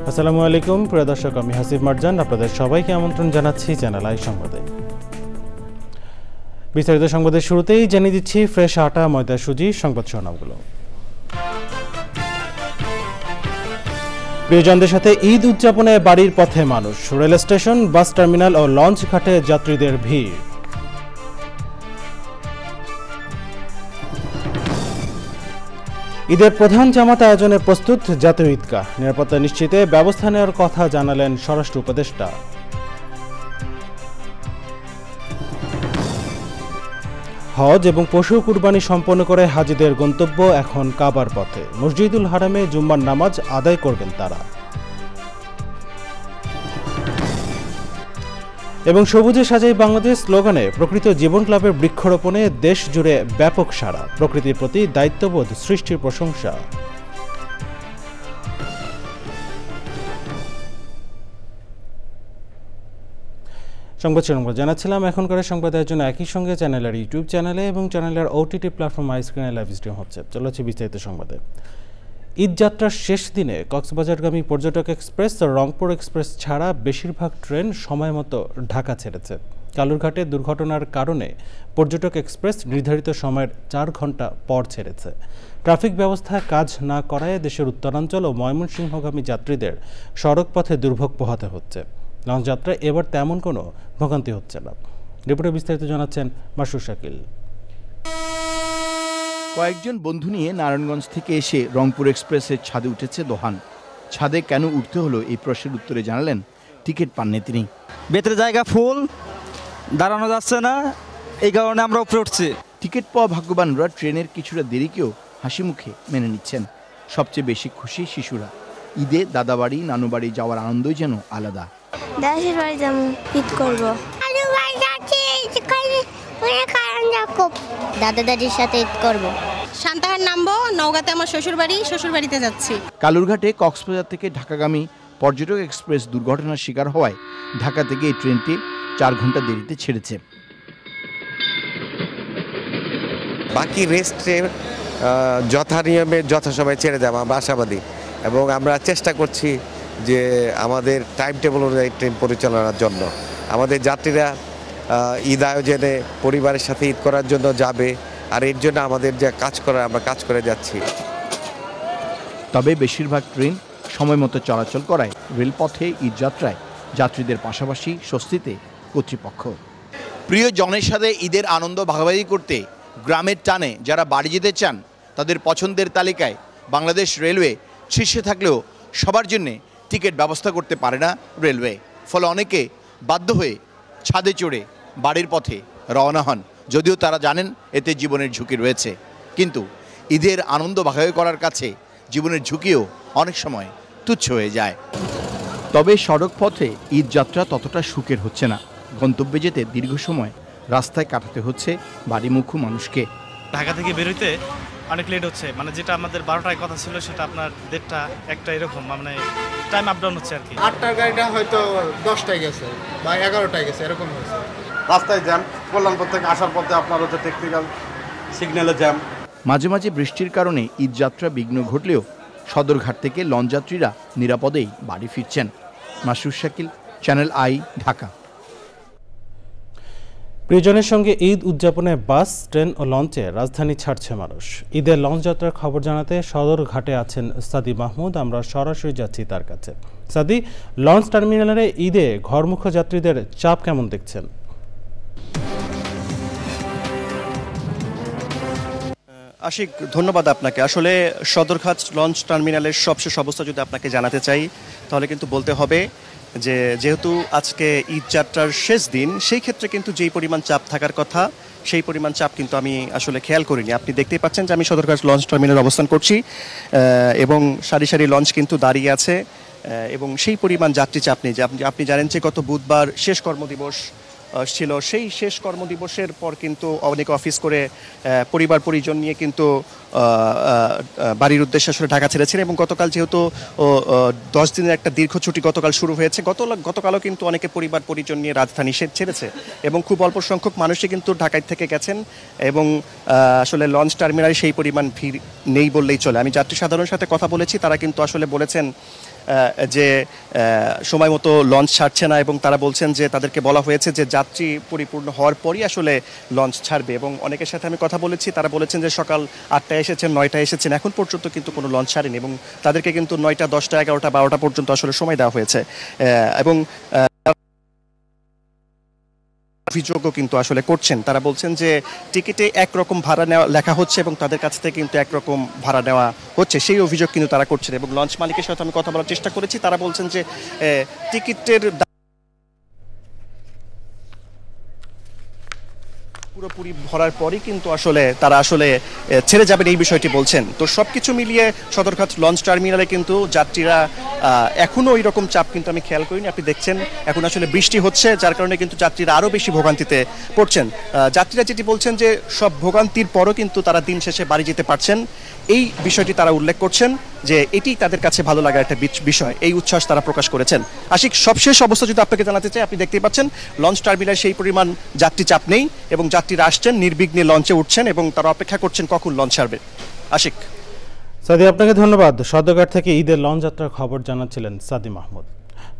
আসসালামু আলাইকুম প্রিয় দর্শক, আমি হাসিব মারজান আপনাদের সবাইকে আমন্ত্রণ জানাচ্ছি চ্যানেল আই সংবাদে। বিস্তারিত সংবাদের শুরুতেই জানিয়ে দিচ্ছি ফ্রেশ আটা, ময়দা, সুজি সংবাদ শিরোনামগুলো। প্রিয়জনদের সাথে ঈদ উদযাপনে বাড়ির পথে মানুষ, রেল স্টেশন, বাস টার্মিনাল ও লঞ্চ ঘাটে যাত্রীদের ভিড়। ঈদের প্রধান জামাত আয়োজনে প্রস্তুত জাতীয় ঈদগাহ, নিরাপত্তা নিশ্চিতে ব্যবস্থা নেওয়ার কথা জানালেন স্বরাষ্ট্র উপদেষ্টা। হজ এবং পশু কুরবানি সম্পন্ন করে হাজিদের গন্তব্য এখন কাবার পথে, মসজিদুল হারামে জুম্মার নামাজ আদায় করবেন তারা। এবং সবুজে সাজাই বাংলাদেশ স্লোগানে প্রকৃত জীবন ক্লাবের বৃক্ষরোপণে দেশ জুড়ে ব্যাপক সাড়া, প্রকৃতির প্রতি দায়িত্ববোধ সৃষ্টির প্রশংসা। সংবাদ শিরোনাম জানাচ্ছিলাম, এখনকার সংবাদ আয়োজন একই সঙ্গে চ্যানেলের ইউটিউব চ্যানেলে এবং চ্যানেলের ওটিটি প্ল্যাটফর্ম আইস্ক্রিনে লাইভ স্ট্রিম হচ্ছে। চলেছে বিস্তারিত সংবাদে। ঈদ যাত্রার শেষ দিনে কক্সবাজারগামী পর্যটক এক্সপ্রেস ও রংপুর এক্সপ্রেস ছাড়া বেশিরভাগ ট্রেন সময় মতো ঢাকা ছেড়েছে। কালুরঘাটে দুর্ঘটনার কারণে পর্যটক এক্সপ্রেস নির্ধারিত সময়ের 4 ঘন্টা পর ছেড়েছে। ট্রাফিক ব্যবস্থা কাজ না করায় দেশের উত্তরাঞ্চল ও ময়মনসিংহগামী যাত্রীদের সড়কপথে দুর্ভোগ পোহাতে হচ্ছে। লঞ্চ যাত্রায় এবার তেমন কোনো ভোগান্তি হচ্ছে না। রিপোর্টে বিস্তারিত জানাচ্ছেন মাসুর শাকিল। কয়েকজন বন্ধু নিয়ে নারায়ণগঞ্জ থেকে এসে রংপুর এক্সপ্রেসের ছাদে উঠেছে দোহান। ছাদে কেন উঠতে হলো এই প্রশ্নের উত্তরে জানালেন টিকিট পাননি তিনি। ভেতরে জায়গা ফুল, দাঁড়ানো যাচ্ছে না, এই কারণে আমরা উপরে উঠছি। টিকিট পাওয়া ভাগ্যবানরা ট্রেনের কিছুটা দেরিকেও হাসি মুখে মেনে নিচ্ছেন। সবচেয়ে বেশি খুশি শিশুরা। ঈদে দাদাবাড়ি নানুবাড়ি যাওয়ার আনন্দই যেন আলাদা। দেশের বাড়ি যাবো, ঈদ করবো, দাদা দাদির সাথে ঈদ করবো। সান্তাহার নামবো, নওগাঁতে আমার শ্বশুর বাড়িতে যাচ্ছি। কালুরঘাটে কক্সবাজার থেকে ঢাকাগামী পর্যটক এক্সপ্রেস দুর্ঘটনার শিকার হওয়ায় ঢাকা থেকে এই ট্রেনটি 4 ঘন্টা দেরিতে ছেড়েছে। বাকি রেস্টে যথানিয়মে যথাসময়ে ছেড়ে দেওয়া আমরা আশাবাদী, এবং আমরা চেষ্টা করছি যে আমাদের টাইম টেবল অনুযায়ী ট্রেন পরিচালনার জন্য। আমাদের যাত্রীরা ঈদ আয়োজনে পরিবারের সাথে ঈদ করার জন্য যাবে, আর এর জন্য আমাদের যে কাজ করা আমরা কাজ করে যাচ্ছি। তবে বেশিরভাগ ট্রেন সময় মতো চলাচল করায় রেলপথে ঈদ যাত্রায় যাত্রীদের পাশাপাশি স্বস্তিতে কর্তৃপক্ষ। প্রিয় জনের সাথে ঈদের আনন্দ ভাগাভাগি করতে গ্রামের টানে যারা বাড়ি যেতে চান, তাদের পছন্দের তালিকায় বাংলাদেশ রেলওয়ে শীর্ষে থাকলেও সবার জন্যে টিকিট ব্যবস্থা করতে পারে না রেলওয়ে। ফলে অনেকে বাধ্য হয়ে ছাদে চড়ে বাড়ির পথে রওনা হন, যদিও তারা জানেন এতে জীবনের ঝুঁকি রয়েছে। কিন্তু ঈদের আনন্দ ভাগাভাগি করার কাছে জীবনের ঝুঁকিও অনেক সময় তুচ্ছ হয়ে যায়। তবে সড়ক পথে ঈদ যাত্রা ততটা সুখের হচ্ছে না। গন্তব্যে যেতে দীর্ঘ সময় রাস্তায় কাটাতে হচ্ছে বাড়িমুখী মানুষকে। ঢাকা থেকে বেরোতে অনেক লেট হচ্ছে, মানে যেটা আমাদের 12টায় কথা ছিল সেটা আপনার 1:30 1টা এরকম, মানে টাইম আপ ডাউন হচ্ছে আর কি। 8টার গাড়িটা হয়তো 10টায় গেছে বা 11টায় গেছে, এরকম হয়েছে। রাস্তায় জ্যাম, কল্যাণপুর থেকে আসার পথে আপনার হচ্ছে টেকনিক্যাল সিগন্যালে জ্যাম। মাঝে মাঝে বৃষ্টির কারণে ঈদ যাত্রা বিঘ্ন ঘটলেও সদরঘাট থেকে লঞ্চ যাত্রীরা নিরাপদেই বাড়ি ফিরছেন। মাসুর শাকিল, চ্যানেল আই, ঢাকা। প্রিয়জনের সঙ্গে ঈদ উদযাপনে বাস, ট্রেন ও লঞ্চে রাজধানী ছাড়ছে মানুষ। ঈদের লঞ্চ যাত্রার খবর জানাতে সদরঘাটে আছেন সাদি মাহমুদ। আমরা সরাসরি যাচ্ছি তার কাছে। সাদি, লঞ্চ টার্মিনালে ঈদে ঘরমুখ যাত্রীদের চাপ কেমন দেখছেন? আশিক, ধন্যবাদ আপনাকে। আসলে সদরঘাট লঞ্চ টার্মিনালের সবশেষ অবস্থা যদি আপনাকে জানাতে চাই, তাহলে কিন্তু বলতে হবে যে যেহেতু আজকে ঈদ যাত্রার শেষ দিন, সেই ক্ষেত্রে কিন্তু যেই পরিমাণ চাপ থাকার কথা সেই পরিমাণ চাপ কিন্তু আমি আসলে খেয়াল করিনি। আপনি দেখতেই পাচ্ছেন যে আমি সদরঘাট লঞ্চ টার্মিনালে অবস্থান করছি এবং সারি সারি লঞ্চ কিন্তু দাঁড়িয়ে আছে এবং সেই পরিমাণ যাত্রী চাপ নেই। যে আপনি জানেন যে গত বুধবার শেষ কর্মদিবস ছিল, সেই শেষ কর্মদিবসের পর কিন্তু অনেক অফিস করে পরিবার পরিজন নিয়ে কিন্তু বাড়ির উদ্দেশ্যে আসলে ঢাকা ছেড়েছেন এবং গতকাল যেহেতু 10 দিনের একটা দীর্ঘ ছুটি গতকাল শুরু হয়েছে, গতকালও কিন্তু অনেকে পরিবার পরিজন নিয়ে রাজধানী ছেড়েছে এবং খুব অল্প সংখ্যক মানুষই কিন্তু ঢাকায় থেকে গেছেন এবং আসলে লঞ্চ টার্মিনালে সেই পরিমাণ ভিড় নেই বললেই চলে। আমি যাত্রী সাধারণের সাথে কথা বলেছি, তারা কিন্তু আসলে বলেছেন যে সময় মতো লঞ্চ ছাড়ছে না এবং তারা বলছেন যে তাদেরকে বলা হয়েছে যে যাত্রী পরিপূর্ণ হওয়ার পরই আসলে লঞ্চ ছাড়বে। এবং অনেকের সাথে আমি কথা বলেছি, তারা বলেছেন যে সকাল 8টায় এসেছেন, 9টায় এসেছেন, এখন পর্যন্ত কিন্তু কোনো লঞ্চ ছাড়েনি এবং তাদেরকে কিন্তু 9টা, 10টা, 11টা, 12টা পর্যন্ত আসলে সময় দেওয়া হয়েছে। এবং অভিযোগও কিন্তু আসলে করছেন, তারা বলছেন যে টিকিটে একরকম ভাড়া নেওয়া লেখা হচ্ছে এবং তাদের কাছ থেকে কিন্তু একরকম ভাড়া নেওয়া হচ্ছে, সেই অভিযোগ কিন্তু তারা করছেন। এবং লঞ্চ মালিকের সাথে আমি কথা বলার চেষ্টা করেছি, তারা বলছেন যে টিকিটের পুরোপুরি ভরার পরই কিন্তু আসলে তারা আসলে ছেড়ে যাবেন, এই বিষয়টি বলছেন। তো সবকিছু মিলিয়ে সদরঘাট লঞ্চ টার্মিনালে কিন্তু যাত্রীরা এখনো ওই রকম চাপ কিন্তু আমি খেয়াল করিনি। আপনি দেখছেন এখন আসলে বৃষ্টি হচ্ছে, যার কারণে কিন্তু যাত্রীরা আরো বেশি ভোগান্তিতে পড়ছেন। যাত্রীরা যেটি বলছেন যে সব ভোগান্তির পরও কিন্তু তারা দিন শেষে বাড়ি যেতে পারছেন, এই বিষয়টি তারা উল্লেখ করছেন যে এটি তাদের কাছে ভালো লাগার একটা বিষয়, এই উচ্ছ্বাস তারা প্রকাশ করেছেন। আশিক, সবশেষ অবস্থা যদি আপনাকে জানাতে চাই, আপনি দেখতেই পাচ্ছেন লঞ্চ টার্মিনালে সেই পরিমাণ যাত্রী চাপ নেই এবং যাত্রীরা আসছেন, নির্বিঘ্নে লঞ্চে উঠছেন এবং তারা অপেক্ষা করছেন কখন লঞ্চ ছাড়বে। আশিক। সাদি, আপনাকে ধন্যবাদ। সদরঘাট থেকে ঈদের লঞ্চ যাত্রার খবর জানাচ্ছিলেন সাদি মাহমুদ।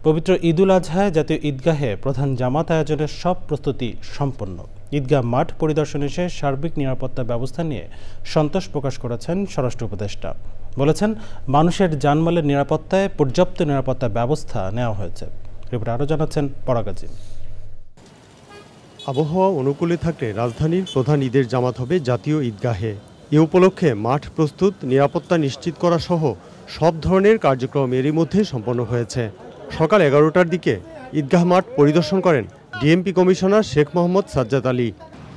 পবিত্র ঈদুল আজহায় জাতীয় ঈদগাহে প্রধান জামাত আয়োজনের সব প্রস্তুতি সম্পন্ন। ঈদগাহ মাঠ পরিদর্শনে এসে সার্বিক নিরাপত্তা ব্যবস্থা নিয়ে সন্তোষ প্রকাশ করেছেন স্বরাষ্ট্র উপদেষ্টা। বলেছেন, মানুষের জানমালের নিরাপত্তায় পর্যাপ্ত নিরাপত্তা ব্যবস্থা নেওয়া হয়েছে। রিপোর্ট আরও জানাচ্ছেন পরাগাজী। আবহাওয়া অনুকূলে থাকলে রাজধানীর প্রধান ঈদের জামাত হবে জাতীয় ঈদগাহে। এ উপলক্ষে মাঠ প্রস্তুত, নিরাপত্তা নিশ্চিত করা সহ সব ধরনের কার্যক্রম এরই মধ্যে সম্পন্ন হয়েছে। সকাল 11টার দিকে ঈদগাহ মাঠ পরিদর্শন করেন ডিএমপি কমিশনার শেখ মোহাম্মদ সাজ্জাদ আলী।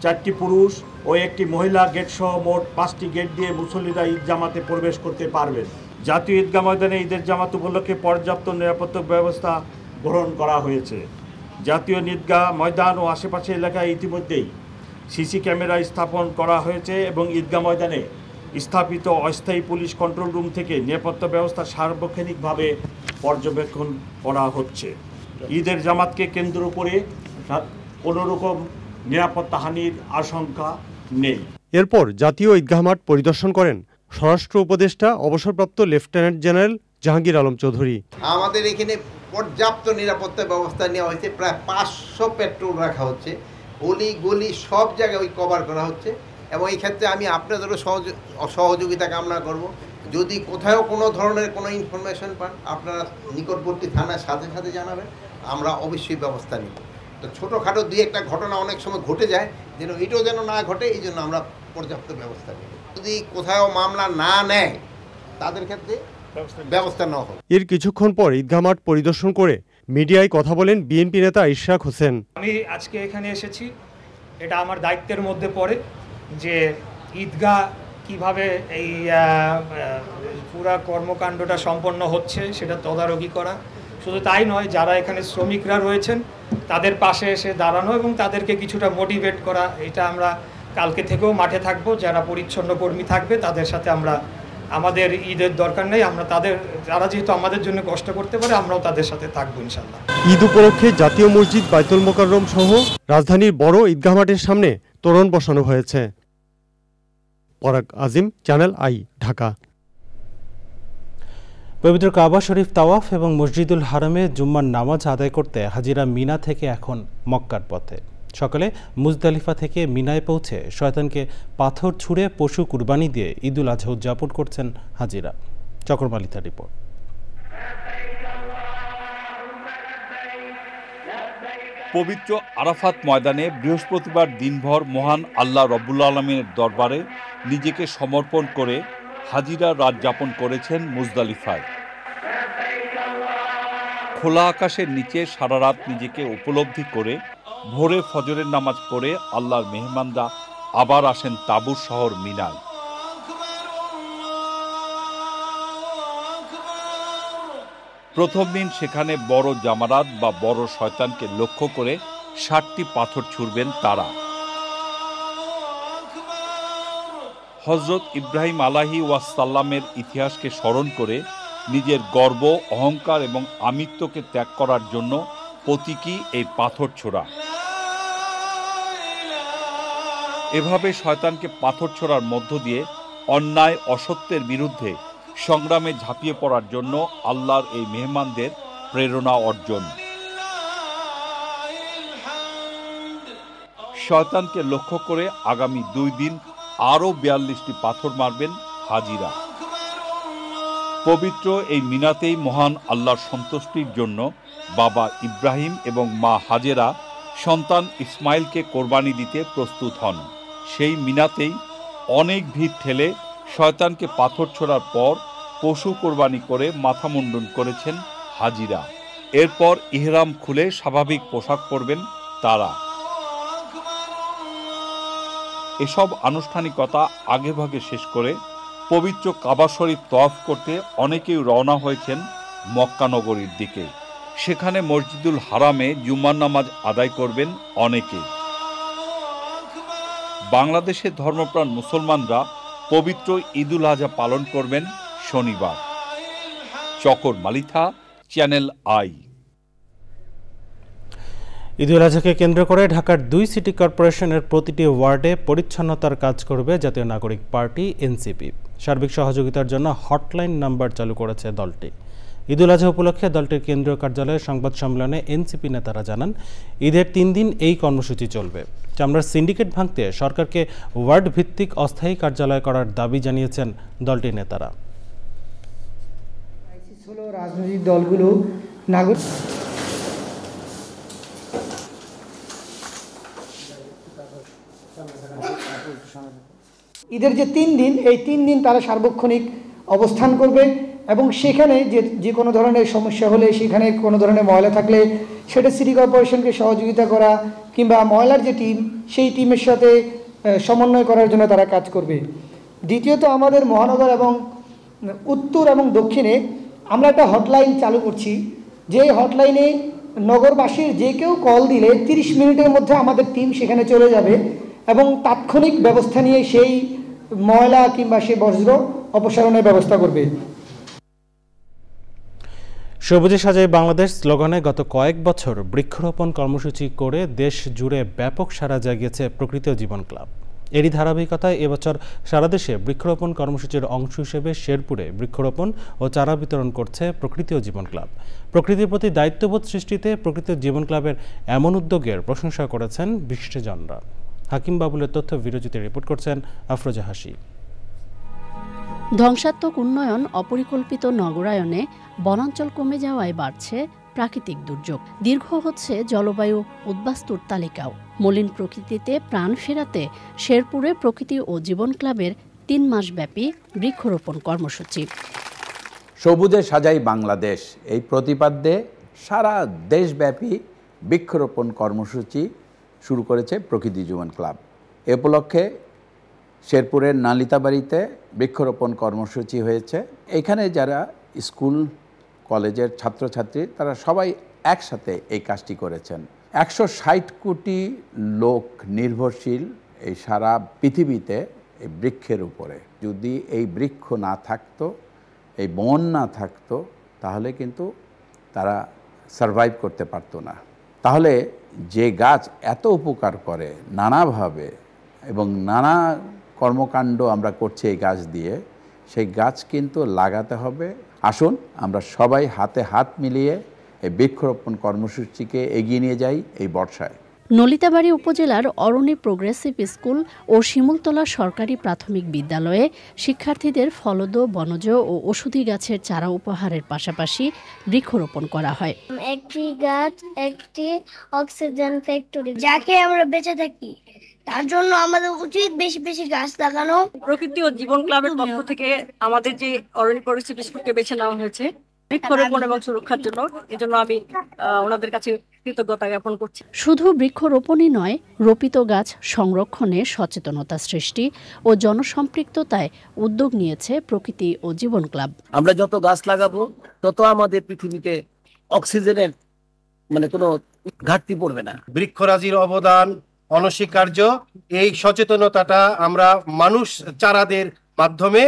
4টি পুরুষ ও 1টি মহিলা গেট সহ মোট 5টি গেট দিয়ে মুসল্লিরা ঈদ জামাতে প্রবেশ করতে পারবেন। জাতীয় ঈদগাহ ময়দানে ঈদের জামাত উপলক্ষে পর্যাপ্ত নিরাপত্তা ব্যবস্থা গ্রহণ করা হয়েছে। জাতীয় ঈদগাহ ময়দান ও আশেপাশের এলাকায় ইতিমধ্যেই সিসি ক্যামেরা স্থাপন করা হয়েছে এবং ঈদগাহ ময়দানে স্থাপিত অস্থায়ী পুলিশ কন্ট্রোল রুম থেকে নিরাপত্তা ব্যবস্থা সার্বক্ষণিকভাবে পর্যবেক্ষণ করা হচ্ছে। ঈদের জামাতকে কেন্দ্র করে কোনো রকম নিরাপত্তাহানির আশঙ্কা নেই। এরপর জাতীয় ঈদগাহ মাঠ পরিদর্শন করেন স্বরাষ্ট্র উপদেষ্টা অবসরপ্রাপ্ত লেফটেন্যান্ট জেনারেল জাহাঙ্গীর আলম চৌধুরী। আমাদের এখানে পর্যাপ্ত নিরাপত্তা ব্যবস্থা নেওয়া হয়েছে, প্রায় 500 পেট্রোল রাখা হচ্ছে, অলি গলি সব জায়গায় ওই কভার করা হচ্ছে এবং এই ক্ষেত্রে আমি আপনাদেরও সহযোগিতা কামনা করব। যদি কোথাও কোনো ধরনের কোনো ইনফরমেশন পান, আপনারা নিকটবর্তী থানার সাথে সাথে জানাবেন, আমরা অবশ্যই ব্যবস্থা নিব। তো ছোটোখাটো 2-1টা ঘটনা অনেক সময় ঘটে যায়, যেন এটাও যেন না ঘটে, এই জন্য আমরা পর্যাপ্ত ব্যবস্থা নিব। যদি কোথাও মামলা না নেয় তাদের ক্ষেত্রে ব্যবস্থা নেওয়া হবে। এর কিছুক্ষণ পর ঈদগাহ মাঠ পরিদর্শন করে মিডিয়ায় কথা বলেন বিএনপি নেতা ইশরাক হোসেন। আমি আজকে এখানে এসেছি, এটা আমার দায়িত্বের মধ্যে পড়ে যে ঈদগাহ কিভাবে এই পুরা কর্মকাণ্ডটা সম্পন্ন হচ্ছে সেটা তদারকি করা। শুধু তাই নয়, যারা এখানে শ্রমিকরা রয়েছেন তাদের পাশে এসে দাঁড়ানো এবং তাদেরকে কিছুটা মোটিভেট করা। এটা আমরা কালকে থেকেও মাঠে থাকবো, যারা পরিচ্ছন্ন কর্মী থাকবে তাদের সাথে আমরা, আমাদের ঈদের দরকার নেই, আমরা যারা যেহেতু আমাদের জন্য কষ্ট করতে পারে আমরাও তাদের সাথে থাকবো ইনশাল্লাহ। ঈদ উপলক্ষে জাতীয় মসজিদ বাইতুল মোকাররম সহ রাজধানীর বড় ঈদগাহ মাঠের সামনে তোরণ বসানো হয়েছে। পরাগ আজিম, চ্যানেল আই, ঢাকা। পবিত্র কাবা শরীফ তাওয়াফ এবং মসজিদুল হারামে জুম্মার নামাজ আদায় করতে হাজিরা মিনা থেকে এখন মক্কার পথে। সকালে মুজদালিফা থেকে মিনায় পৌঁছে শয়তানকে পাথর ছুঁড়ে পশু কুরবানি দিয়ে ঈদুল আজহা উদযাপন করছেন হাজিরা। চক্রমালিতার রিপোর্ট। পবিত্র আরাফাত ময়দানে বৃহস্পতিবার দিনভর মহান আল্লাহ রব্বুল আলমিনের দরবারে নিজেকে সমর্পণ করে হাজিরা রাত যাপন করেছেন মুজদালিফায়। খোলা আকাশের নিচে সারা রাত নিজেকে উপলব্ধি করে ভোরে ফজরের নামাজ পড়ে আল্লাহর মেহমানরা আবার আসেন তাবুর শহর মিনায়। প্রথম দিন সেখানে বড় জামারাত বা বড় শয়তানকে লক্ষ্য করে 60টি পাথর ছুঁড়বেন তারা। হযরত ইব্রাহিম আলাইহি ওয়াসাল্লামের ইতিহাসকে স্মরণ করে নিজের গর্ব, অহংকার এবং আমিত্বকে ত্যাগ করার জন্য প্রতীকী এই পাথর ছোড়া। এভাবে শয়তানকে পাথর ছোড়ার মধ্য দিয়ে অন্যায় অসত্যের বিরুদ্ধে সংগ্রামে ঝাঁপিয়ে পড়ার জন্য আল্লাহর এই মেহমানদের প্রেরণা অর্জন। শয়তানকে লক্ষ্য করে আগামী 2 দিন আরও 42টি পাথর মারবেন হাজিরা। পবিত্র এই মিনাতেই মহান আল্লাহর সন্তুষ্টির জন্য বাবা ইব্রাহিম এবং মা হাজেরা সন্তান ইসমাইলকে কোরবানি দিতে প্রস্তুত হন। সেই মিনাতেই অনেক ভিড় ঠেলে শয়তানকে পাথর ছোড়ার পর পশু কোরবানি করে মাথা মুন্ডন করেছেন হাজিরা। এরপর ইহরাম খুলে স্বাভাবিক পোশাক পরবেন তারা। এসব আনুষ্ঠানিকতা আগেভাগে শেষ করে পবিত্র কাবা শরীফ তওয়াফ করতে অনেকেই রওনা হয়েছেন মক্কা নগরীর দিকে। সেখানে মসজিদুল হারামে জুমার নামাজ আদায় করবেন অনেকে। বাংলাদেশের ধর্মপ্রাণ মুসলমানরা পবিত্র ঈদুল আজহা পালন করবেন শনিবার। চকর মালিথা, চ্যানেল আই। ঈদুল আজহাকে কেন্দ্র করে ঢাকার 2 সিটি কর্পোরেশনের প্রতিটি ওয়ার্ডে পরিচ্ছন্নতার কাজ করবে জাতীয় নাগরিক পার্টি এনসিপি। সার্বিক সহযোগিতার জন্য হটলাইন নাম্বার চালু করেছে দলটি। ঈদুল আজহা উপলক্ষে দলটির কেন্দ্রীয় কার্যালয়ে সংবাদ সম্মেলনে এনসিপি নেতারা জানান, ঈদের 3 দিন এই কর্মসূচি চলবে। চামড়ার সিন্ডিকেট ভাঙতে সরকারকে ওয়ার্ড ভিত্তিক অস্থায়ী কার্যালয় করার দাবি জানিয়েছেন দলটির নেতারা। রাজনৈতিক দলগুলো নাগরিক ঈদের যে 3 দিন, এই 3 দিন তারা সার্বক্ষণিক অবস্থান করবে এবং সেখানে যে কোনো ধরনের সমস্যা হলে, সেখানে কোনো ধরনের ময়লা থাকলে সেটা সিটি কর্পোরেশনকে সহযোগিতা করা কিংবা ময়লার যে টিম, সেই টিমের সাথে সমন্বয় করার জন্য তারা কাজ করবে। দ্বিতীয়ত, আমাদের মহানগর এবং উত্তর এবং দক্ষিণে আমরা একটা হটলাইন চালু করছি, যে হটলাইনে নগরবাসীর যে কেউ কল দিলে 30 মিনিটের মধ্যে আমাদের টিম সেখানে চলে যাবে এবং তাৎক্ষণিক ব্যবস্থা নিয়ে সেই ময়লা কিংবা সেই বজ্র অপসারণের ব্যবস্থা করবে। সবুজে সাজাই বাংলাদেশ স্লোগানে গত কয়েক বছর বৃক্ষরোপণ কর্মসূচি করে দেশ জুড়ে ব্যাপক সাড়া জাগিয়েছে প্রকৃতি ও জীবন ক্লাব। এরই ধারাবাহিকতায় এবছর সারা দেশে বৃক্ষরোপণ কর্মসূচির অংশ হিসেবে শেরপুরে বৃক্ষরোপণ ও চারা বিতরণ করছে প্রকৃতি ও জীবন ক্লাব। প্রকৃতির প্রতি দায়িত্ববোধ সৃষ্টিতে প্রকৃতি ও জীবন ক্লাবের এমন উদ্যোগের প্রশংসা করেছেন বিশিষ্টজনরা। হাকিম বাবুলের তথ্য ভিডিওচিত্রে রিপোর্ট করছেন আফরোজা হাসি। ধ্বংসাত্মক উন্নয়ন, অপরিকল্পিত নগরায়নে বনাঞ্চল কমে যাওয়ায় বাড়ছে প্রাকৃতিক দুর্যোগ, দীর্ঘ হচ্ছে জলবায়ু উদ্বাস্তুর তালিকাও। মলিন প্রকৃতিতে প্রাণ ফেরাতে শেরপুরে প্রকৃতি ও জীবন ক্লাবের 3 মাসব্যাপী বৃক্ষরোপণ কর্মসূচি। সবুজে সাজাই বাংলাদেশ এই প্রতিপাদ্যে সারা দেশব্যাপী বৃক্ষরোপণ কর্মসূচি শুরু করেছে প্রকৃতি জীবন ক্লাব। এ উপলক্ষে শেরপুরের নালিতাবাড়িতে বৃক্ষরোপণ কর্মসূচি হয়েছে। এখানে যারা স্কুল কলেজের ছাত্রছাত্রী তারা সবাই একসাথে এই কাজটি করেছেন। 160 কোটি লোক নির্ভরশীল এই সারা পৃথিবীতে এই বৃক্ষের উপরে। যদি এই বৃক্ষ না থাকতো, এই বন না থাকতো, তাহলে কিন্তু তারা সারভাইভ করতে পারতো না। তাহলে যে গাছ এত উপকার করে নানাভাবে এবং নানা কর্মকাণ্ড আমরা করছি এই গাছ দিয়ে, সেই গাছ কিন্তু লাগাতে হবে। আসুন আমরা সবাই হাতে হাত মিলিয়ে এই বৃক্ষরোপণ কর্মসূচিকে এগিয়ে নিয়ে যাই এই বর্ষায়। নলিতাবাড়ী উপজেলার অরণি প্রোগ্রেসিভ স্কুল ও শিমুলতলা সরকারি প্রাথমিক বিদ্যালয়ে শিক্ষার্থীদের ফলদ, বনজ ও ওষুধি গাছের চারা উপহারের পাশাপাশি বৃক্ষরোপণ করা হয়। একটি গাছ একটি অক্সিজেন ফ্যাক্টরি, যাকে আমরা বেঁচে থাকি, তার জন্য আমাদের উচিত বেশি বেশি গাছ লাগানো। প্রকৃতি ও জীবন ক্লাবের পক্ষ থেকে আমাদের যে অরণ্য প্রোগ্রেসিভ স্কুলকে বেছে নেওয়া হয়েছে বৃক্ষরোপণ এবং সুরক্ষার জন্য, এজন্য আমি ওনাদের কাছে কৃতজ্ঞতা জ্ঞাপন করছি। শুধু বৃক্ষরোপণই নয়, রোপিত গাছ সংরক্ষণে সচেতনতা সৃষ্টি ও জনসম্পৃক্ততায় উদ্যোগ নিয়েছে প্রকৃতি ও জীবন ক্লাব। আমরা যত গাছ লাগাবো তত আমাদের পৃথিবীতে অক্সিজেনের কোনো ঘাটতি পড়বে না। বৃক্ষরাজির অবদান অনস্বীকার্য। এই সচেতনতাটা আমরা মানুষ চারাদের মাধ্যমে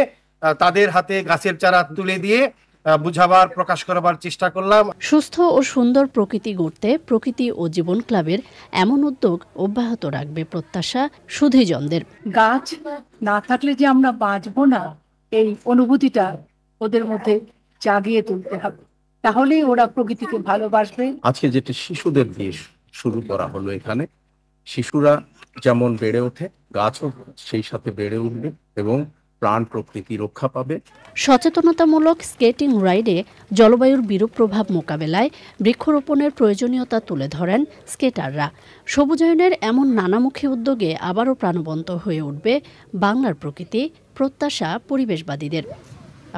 তাদের হাতে গাছের চারা তুলে দিয়ে বুঝাবার, প্রকাশ করবার চেষ্টা করলাম। সুস্থ ও সুন্দর প্রকৃতি গড়তে প্রকৃতি ও জীবন ক্লাবের এমন উদ্যোগ অব্যাহত রাখবে প্রত্যাশা সুধীজনদের। গাছ না থাকলে যে আমরা বাঁচবো না, এই অনুভূতিটা ওদের মধ্যে জাগিয়ে তুলতে হবে, তাহলেই ওরা প্রকৃতিকে ভালোবাসবে। আজকে যেটি শিশুদের দিয়ে শুরু করা হলো, এখানে শিশুরা যেমন বেড়ে ওঠে, গাছও সেই সাথে বেড়ে উঠবে এবং প্রাণ প্রকৃতি রক্ষা পাবে। সচেতনতামূলক স্কেটিং রাইডে জলবায়ুর বিরূপ প্রভাব মোকাবেলায় বৃক্ষরোপণের প্রয়োজনীয়তা তুলে ধরেন স্কেটাররা। সবুজায়নের এমন নানামুখী উদ্যোগে আবারও প্রাণবন্ত হয়ে উঠবে বাংলার প্রকৃতি, প্রত্যাশা পরিবেশবাদীদের।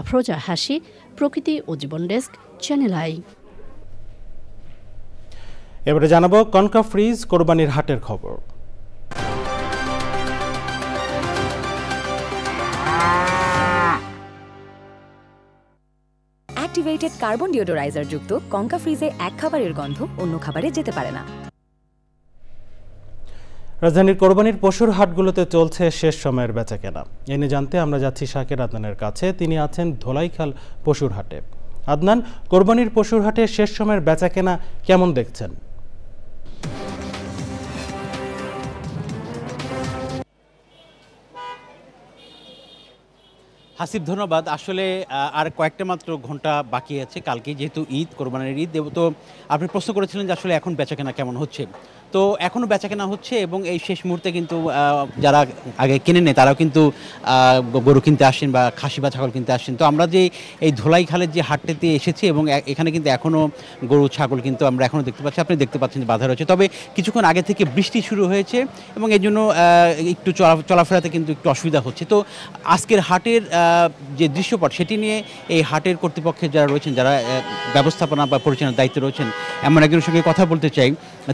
আফরোজা হাসি, প্রকৃতি ও জীবন ডেস্ক, চ্যানেল আই। এবারে জানাবো কনকা ফ্রিজ কোরবানির হাটের খবর। অ্যাক্টিভেটেড কার্বন ডিওডোরাইজার যুক্ত কনকা ফ্রিজে এক খাবারের গন্ধ অন্য খাবারে যেতে পারে না। রাজধানীর কোরবানির পশুর হাটগুলোতে চলছে শেষ সময়ের বেচাকেনা। এ নিয়ে জানতে আমরা যাচ্ছি শাকের আদনানের কাছে। তিনি আছেন ধোলাইখাল পশুর হাটে। আদনান, কোরবানির পশুর হাটে শেষ সময়ের বেচাকেনা কেমন দেখছেন? হাসিব, ধন্যবাদ। আসলে আর কয়েকটা মাত্র ঘন্টা বাকি আছে, কালকে যেহেতু ঈদ, কোরবানির ঈদ। তো আপনি প্রশ্ন করেছিলেন যে আসলে এখন বেচাকেনা কেমন হচ্ছে। তো এখনও বেচাকেনা হচ্ছে এবং এই শেষ মুহূর্তে কিন্তু যারা আগে কিনে নেয় তারাও কিন্তু গরু কিনতে আসেন বা খাসি বা ছাগল কিনতে আসেন। তো আমরা যে এই ধোলাইখালের যে হাটটিতে এসেছি এবং এখানে কিন্তু এখনও গরু ছাগল কিন্তু আমরা এখনও দেখতে পাচ্ছি। আপনি দেখতে পাচ্ছেন যে বাধা রয়েছে, তবে কিছুক্ষণ আগে থেকে বৃষ্টি শুরু হয়েছে এবং এই জন্য একটু চলাফেরাতে কিন্তু একটু অসুবিধা হচ্ছে। তো আজকের হাটের যে দৃশ্যপট সেটি নিয়ে এই হাটের কর্তৃপক্ষের যারা রয়েছেন, যারা ব্যবস্থাপনা বা পরিচালনার দায়িত্বে রয়েছেন, এমন একজনের সঙ্গে কথা বলতে চাই।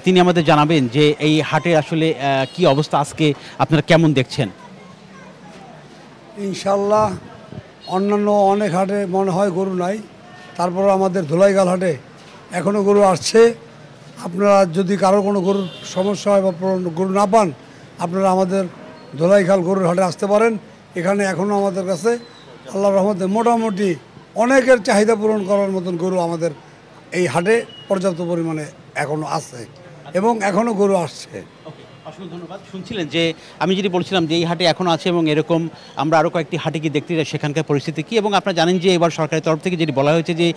তিনি আমাদের জানাবেন যে এই হাটের আসলে কি অবস্থা, আজকে আপনারা কেমন দেখছেন? ইনশাল্লাহ অন্যান্য অনেক হাটে মনে হয় গরু নাই, তারপর আমাদের ধোলাইখাল হাটে এখনও গরু আসছে। আপনারা যদি কারো কোনো গরুর সমস্যা হয় বা গরু না পান, আপনারা আমাদের ধোলাইখাল গরুর হাটে আসতে পারেন। এখানে এখনও আমাদের কাছে আল্লাহর রহমতে মোটামুটি অনেকের চাহিদা পূরণ করার মতন গরু আমাদের এই হাটে পর্যাপ্ত পরিমাণে এখনও আছে এবং এখনও গরু আসছে। অসংখ্য ধন্যবাদ। শুনছিলেন যে আমি যেটি বলছিলাম যে এই হাটে এখনও আছে এবং এরকম আমরা আরও কয়েকটি হাটে গিয়ে দেখতে যাই সেখানকার পরিস্থিতি কী। এবং আপনারা জানেন যে এবার সরকারের তরফ থেকে যেটি বলা হয়েছে যে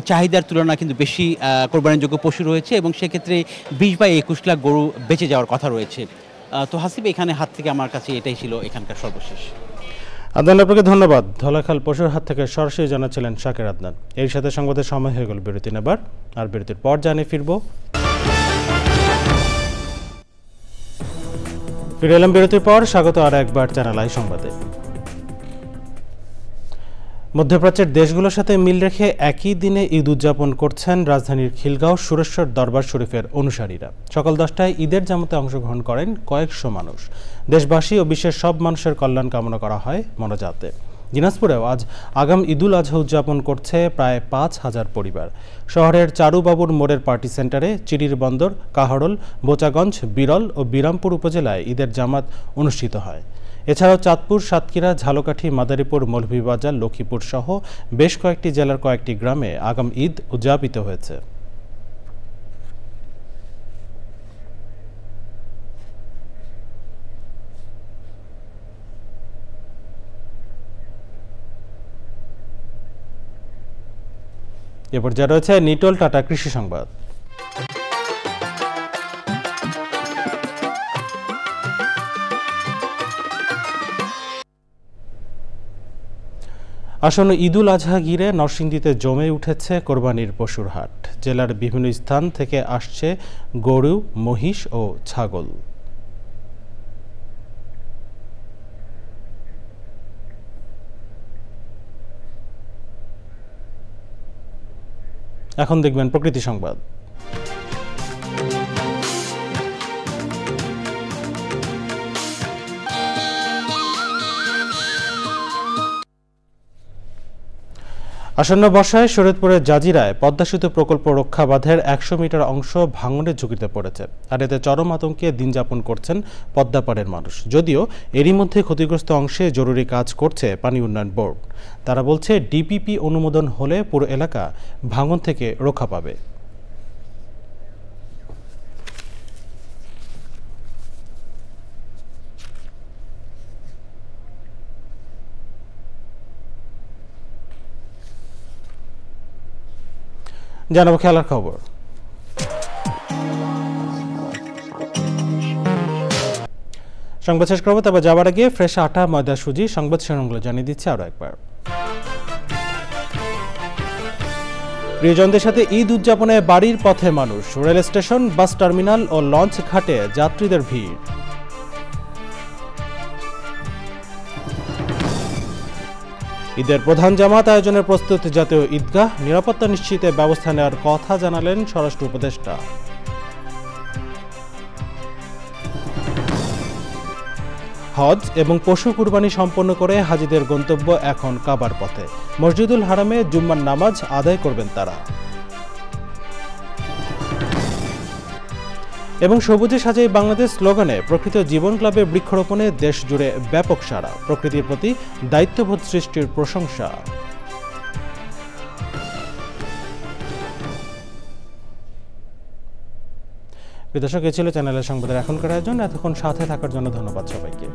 চাহিদার তুলনায় কিন্তু বেশি কোরবানিযোগ্য পশু রয়েছে এবং সেক্ষেত্রে 20 বা 21 লাখ গরু বেঁচে যাওয়ার কথা রয়েছে। তো হাসিব, এখানে হাট থেকে আমার কাছে এটাই ছিল এখানকার সর্বশেষ। আদনান, আপনাকে ধন্যবাদ। ধোলাইখাল পশুর হাট থেকে সরাসরি জানাচ্ছিলেন শাকের আদনান। এর সাথে সংবাদের সময় হয়ে গেল বিরতি নেবার, আর বিরতির পর জানিয়ে ফিরে এলাম বিরতির পর। স্বাগত আর একবার চ্যানেল আই সংবাদে। মধ্যপ্রাচ্যের দেশগুলোর সাথে মিল রেখে একই দিনে ঈদ উদযাপন করছেন রাজধানীর খিলগাঁও সুরেশ্বর দরবার শরীফের অনুসারীরা। সকাল 10টায় ঈদের জামাতে অংশগ্রহণ করেন কয়েকশো মানুষ। দেশবাসী ও বিশ্বের সব মানুষের কল্যাণ কামনা করা হয় মোনাজাতে। দিনাজপুরেও আজ আগাম ঈদুল আজহা উদযাপন করছে প্রায় 5000 পরিবার। শহরের চারুবাবুর মোড়ের পার্টি সেন্টারে চিরির বন্দর, কাহরোল, বোচাগঞ্জ, বিরল ও বিরামপুর উপজেলায় ঈদের জামাত অনুষ্ঠিত হয়। এছাড়াও চাঁদপুর, সাতক্ষীরা, ঝালকাঠি, মাদারীপুর, মৌলভীবাজার, লক্ষ্মীপুর সহ বেশ কয়েকটি জেলার কয়েকটি গ্রামে আগাম ঈদ উদযাপিত হয়েছে। এ পর্যায়ে রয়েছে নিটোল টাটা কৃষি সংবাদ। আসন্ন ঈদুল আজহা ঘিরে নরসিংদীতে জমে উঠেছে কোরবানির পশুর হাট। জেলার বিভিন্ন স্থান থেকে আসছে গরু, মহিষ ও ছাগল। এখন দেখবেন প্রকৃতি সংবাদ। আসন্ন বর্ষায় শরীয়তপুরের জাজিরায় পদ্মা সেতু প্রকল্প রক্ষা বাঁধের 100 মিটার অংশ ভাঙনের ঝুঁকিতে পড়েছে। আর এতে চরম আতঙ্কে দিন যাপন করছেন পদ্মাপাড়ের মানুষ। যদিও এরই মধ্যে ক্ষতিগ্রস্ত অংশে জরুরি কাজ করছে পানি উন্নয়ন বোর্ড। তারা বলছে ডিপিপি অনুমোদন হলে পুরো এলাকা ভাঙন থেকে রক্ষা পাবে। জানাবো খেলার খবর। সংবাদ শেষ করবো, তবে যাবার আগে ফ্রেশ আটা, ময়দা, সুজি সংবাদ শিরোনামগুলো জানিয়ে দিচ্ছে আরো একবার। প্রিয়জনদের সাথে ঈদ উদযাপনে বাড়ির পথে মানুষ, রেল স্টেশন, বাস টার্মিনাল ও লঞ্চ ঘাটে যাত্রীদের ভিড়। ঈদের প্রধান জামাত আয়োজনের প্রস্তুতি জাতীয় ঈদগাহ, নিরাপত্তা নিশ্চিতে ব্যবস্থা নেওয়ার কথা জানালেন স্বরাষ্ট্র উপদেষ্টা। হজ এবং পশু কুরবানি সম্পন্ন করে হাজিদের গন্তব্য এখন কাবার পথে, মসজিদুল হারামে জুম্মার নামাজ আদায় করবেন তারা। এবং সবুজে সাজাই বাংলাদেশ স্লোগানে প্রকৃত জীবন ক্লাবে বৃক্ষরোপণে দেশ জুড়ে ব্যাপক সাড়া, প্রকৃতির প্রতি দায়িত্ববোধ সৃষ্টির প্রশংসা। দর্শক, এ ছিল চ্যানেলের সংবাদের এখনকার আয়োজন। এতক্ষণ সাথে থাকার জন্য ধন্যবাদ সবাইকে।